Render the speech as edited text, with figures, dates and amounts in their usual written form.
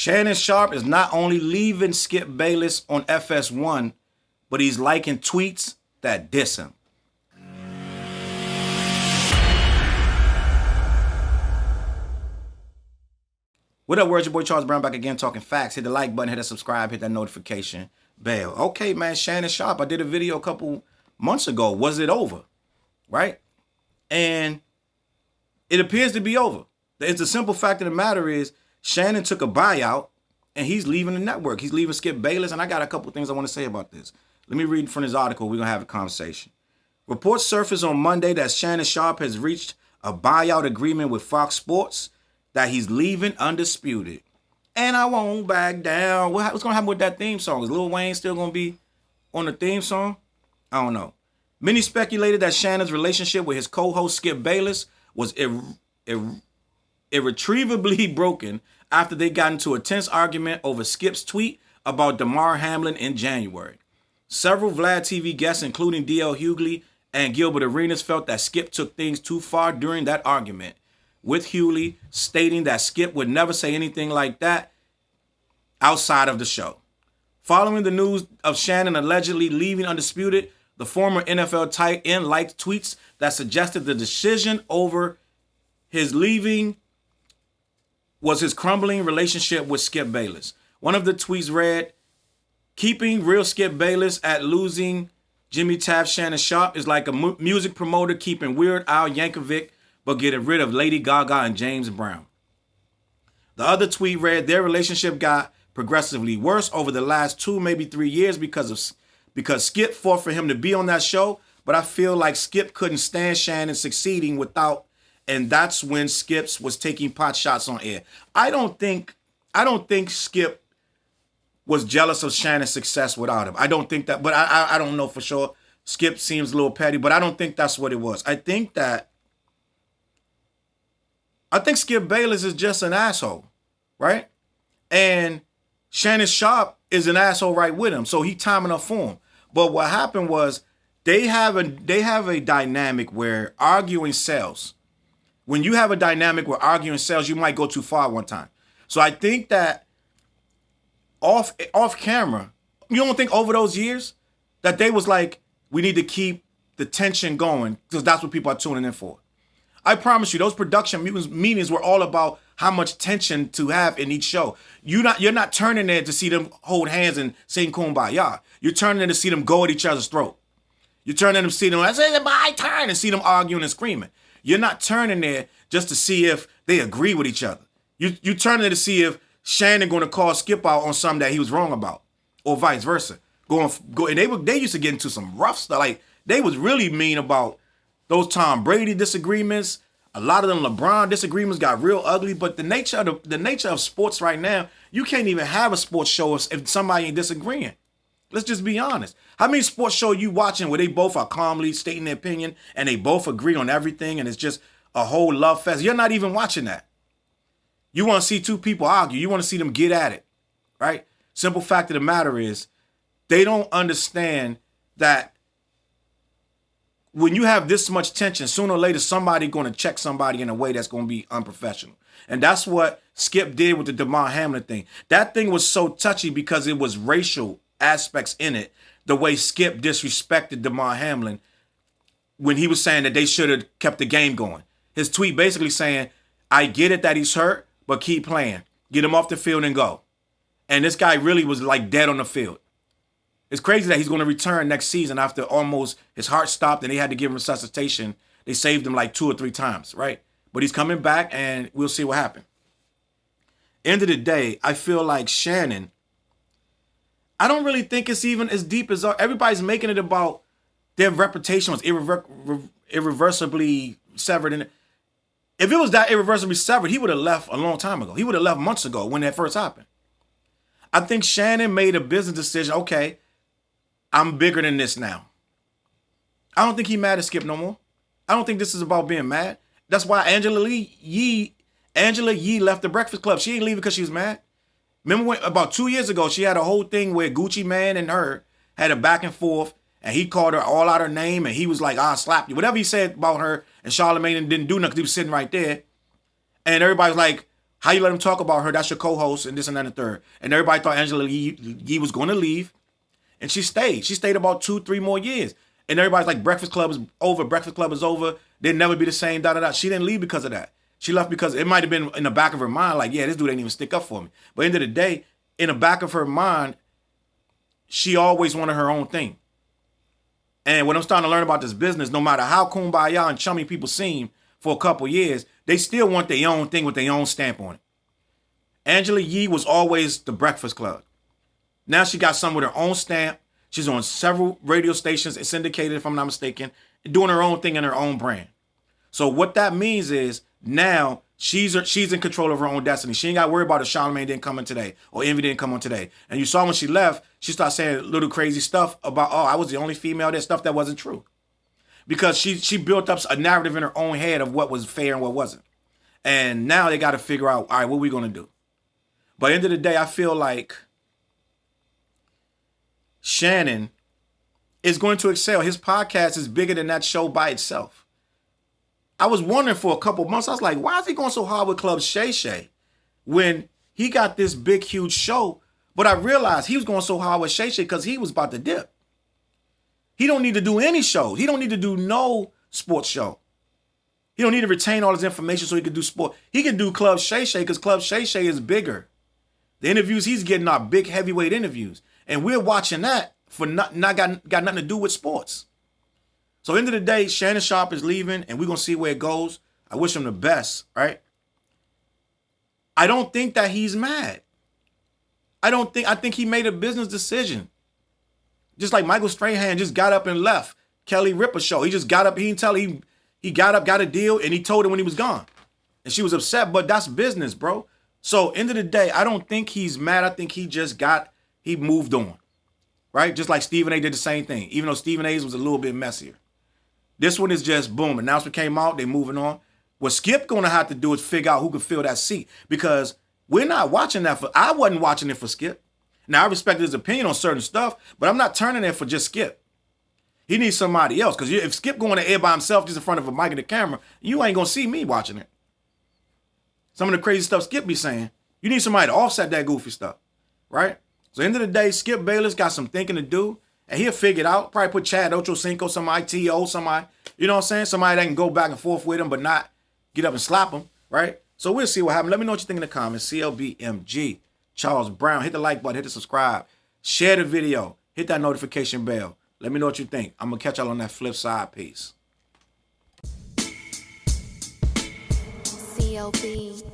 Shannon Sharpe is not only leaving Skip Bayless on FS1, but he's liking tweets that diss him. What up, words? Your boy Challz Brown back again talking facts. Hit the like button, hit the subscribe, hit that notification bell. Okay, man, Shannon Sharpe. I did a video a couple months ago. Was it over? Right? And it appears to be over. It's the simple fact of the matter is Shannon took a buyout and he's leaving the network. He's leaving Skip Bayless, and I got a couple things I want to say about this. Let me read from this article. We're going to have a conversation. Reports surfaced on Monday that Shannon Sharpe has reached a buyout agreement with Fox Sports, that he's leaving undisputed. And I won't back down. What's going to happen with that theme song? Is Lil Wayne still going to be on the theme song? I don't know. Many speculated that Shannon's relationship with his co-host Skip Bayless was irretrievably broken after they got into a tense argument over Skip's tweet about Damar Hamlin in January. Several Vlad TV guests, including D.L. Hughley and Gilbert Arenas, felt that Skip took things too far during that argument, with Hughley stating that Skip would never say anything like that outside of the show. Following the news of Shannon allegedly leaving undisputed, the former NFL tight end liked tweets that suggested the decision over his leaving was his crumbling relationship with Skip Bayless. One of the tweets read, "Keeping real Skip Bayless at losing Jimmy Taft Shannon Sharpe is like a music promoter keeping Weird Al Yankovic but getting rid of Lady Gaga and James Brown." The other tweet read, "Their relationship got progressively worse over the last 2, maybe 3 years because Skip fought for him to be on that show, but I feel like Skip couldn't stand Shannon succeeding without, and that's when Skip was taking pot shots on air." I don't think Skip was jealous of Shannon's success without him. I don't think that, but I don't know for sure. Skip seems a little petty, but I don't think that's what it was. I think Skip Bayless is just an asshole, right? And Shannon Sharpe is an asshole right with him, so he timing up for him. But what happened was they have a dynamic where arguing sells. When you have a dynamic where arguing sells, you might go too far one time. So I think that off camera, you don't think over those years that they was like, we need to keep the tension going because that's what people are tuning in for. I promise you, those production meetings were all about how much tension to have in each show. You're not turning there to see them hold hands and sing Kumbaya. You're turning there to see them go at each other's throat. You're turning there to see them, I say it's my turn, and see them arguing and screaming. You're not turning there just to see if they agree with each other. You turning there to see if Shannon going to call Skip out on something that he was wrong about, or vice versa. And they used to get into some rough stuff. Like they was really mean about those Tom Brady disagreements. A lot of them LeBron disagreements got real ugly. But the nature of sports right now, you can't even have a sports show if somebody ain't disagreeing. Let's just be honest. How many sports show you watching where they both are calmly stating their opinion and they both agree on everything and it's just a whole love fest? You're not even watching that. You want to see two people argue. You want to see them get at it, right? Simple fact of the matter is they don't understand that when you have this much tension, sooner or later, somebody going to check somebody in a way that's going to be unprofessional. And that's what Skip did with the Damar Hamlin thing. That thing was so touchy because it was racial aspects in it. The way Skip disrespected Damar Hamlin when he was saying that they should have kept the game going. His tweet basically saying, I get it that he's hurt, but keep playing. Get him off the field and go. And this guy really was like dead on the field. It's crazy that he's going to return next season after almost his heart stopped and they had to give him resuscitation. They saved him like 2 or 3 times, right? But he's coming back and we'll see what happens. End of the day, I feel like Shannon, I don't really think it's even as deep as everybody's making it about their reputation was irreversibly severed. And if it was that irreversibly severed, he would have left a long time ago. He would have left months ago when that first happened. I think Shannon made a business decision. Okay, I'm bigger than this now. I don't think he mad at Skip no more. I don't think this is about being mad. That's why Angela Yee left the Breakfast Club. She ain't leaving because she was mad. Remember when, about 2 years ago, she had a whole thing where Gucci Mane and her had a back and forth, and he called her all out her name, and he was like, I'll slap you. Whatever he said about her, and Charlamagne didn't do nothing because he was sitting right there. And everybody was like, How you let him talk about her? That's your co-host and this and that and the third. And everybody thought Angela Yee was going to leave. And she stayed. She stayed about 2-3 more years. And everybody's like, Breakfast Club is over. Breakfast Club is over. They'll never be the same, da-da-da. She didn't leave because of that. She left because it might have been in the back of her mind, like, yeah, this dude ain't even stick up for me. But at the end of the day, in the back of her mind, she always wanted her own thing. And when I'm starting to learn about this business, no matter how kumbaya and chummy people seem for a couple years, they still want their own thing with their own stamp on it. Angela Yee was always the Breakfast Club. Now she got some with her own stamp. She's on several radio stations, it's syndicated if I'm not mistaken, doing her own thing in her own brand. So what that means is now she's in control of her own destiny. She ain't got to worry about if Charlamagne didn't come in today or Envy didn't come on today. And you saw when she left, she started saying little crazy stuff about, oh, I was the only female there, stuff that wasn't true. Because she built up a narrative in her own head of what was fair and what wasn't. And now they got to figure out, all right, what are we going to do? But at the end of the day, I feel like Shannon is going to excel. His podcast is bigger than that show by itself. I was wondering for a couple months, I was like, why is he going so hard with Club Shay Shay when he got this big, huge show? But I realized he was going so hard with Shay Shay because he was about to dip. He don't need to do any shows. He don't need to do no sports show. He don't need to retain all his information so he can do sport. He can do Club Shay Shay because Club Shay Shay is bigger. The interviews he's getting are big, heavyweight interviews. And we're watching that for not got nothing to do with sports. So end of the day, Shannon Sharpe is leaving, and we're going to see where it goes. I wish him the best, right? I don't think that he's mad. I think he made a business decision. Just like Michael Strahan just got up and left Kelly Ripa's show. He just got up, he didn't tell her, he got up, got a deal, and he told her when he was gone. And she was upset, but that's business, bro. So end of the day, I don't think he's mad. I think he moved on, right? Just like Stephen A did the same thing, even though Stephen A's was a little bit messier. This one is just boom. Announcement came out, they moving on. What Skip gonna have to do is figure out who can fill that seat because we're not watching that I wasn't watching it for Skip. Now I respect his opinion on certain stuff, but I'm not turning it for just Skip. He needs somebody else because if Skip going to air by himself just in front of a mic and the camera, you ain't gonna see me watching it. Some of the crazy stuff Skip be saying, you need somebody to offset that goofy stuff, right? So at the end of the day, Skip Bayless got some thinking to do, and he'll figure it out. Probably put Chad Ochocinco, somebody, T.O., somebody, you know what I'm saying? Somebody that can go back and forth with him, but not get up and slap him, right? So we'll see what happens. Let me know what you think in the comments. CLBMG, Challz Brown. Hit the like button, hit the subscribe, share the video, hit that notification bell. Let me know what you think. I'm going to catch y'all on that flip side. Peace. CLB.